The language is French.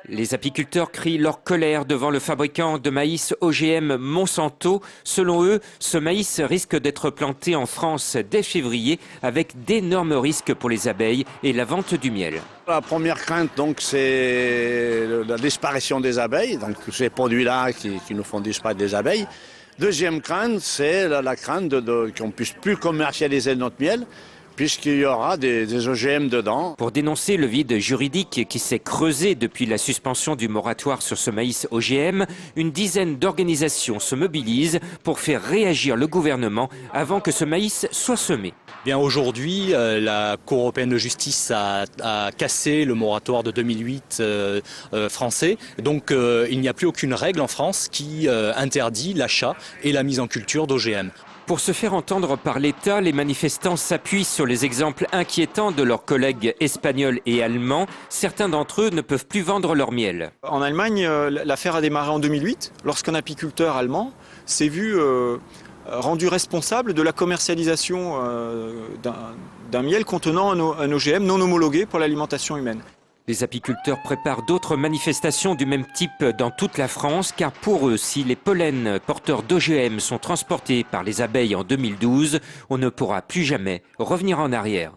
Les apiculteurs crient leur colère devant le fabricant de maïs OGM Monsanto. Selon eux, ce maïs risque d'être planté en France dès février avec d'énormes risques pour les abeilles et la vente du miel. La première crainte, donc, c'est la disparition des abeilles, donc ces produits-là qui nous font disparaître des abeilles. Deuxième crainte, c'est la crainte qu'on ne puisse plus commercialiser notre miel, puisqu'il y aura des OGM dedans. Pour dénoncer le vide juridique qui s'est creusé depuis la suspension du moratoire sur ce maïs OGM, une dizaine d'organisations se mobilisent pour faire réagir le gouvernement avant que ce maïs soit semé. Bien aujourd'hui, la Cour européenne de justice a cassé le moratoire de 2008 français. Donc il n'y a plus aucune règle en France qui interdit l'achat et la mise en culture d'OGM. Pour se faire entendre par l'État, les manifestants s'appuient sur les exemples inquiétants de leurs collègues espagnols et allemands. Certains d'entre eux ne peuvent plus vendre leur miel. En Allemagne, l'affaire a démarré en 2008, lorsqu'un apiculteur allemand s'est vu rendu responsable de la commercialisation d'un miel contenant un OGM non homologué pour l'alimentation humaine. Les apiculteurs préparent d'autres manifestations du même type dans toute la France, car pour eux, si les pollens porteurs d'OGM sont transportés par les abeilles en 2012, on ne pourra plus jamais revenir en arrière.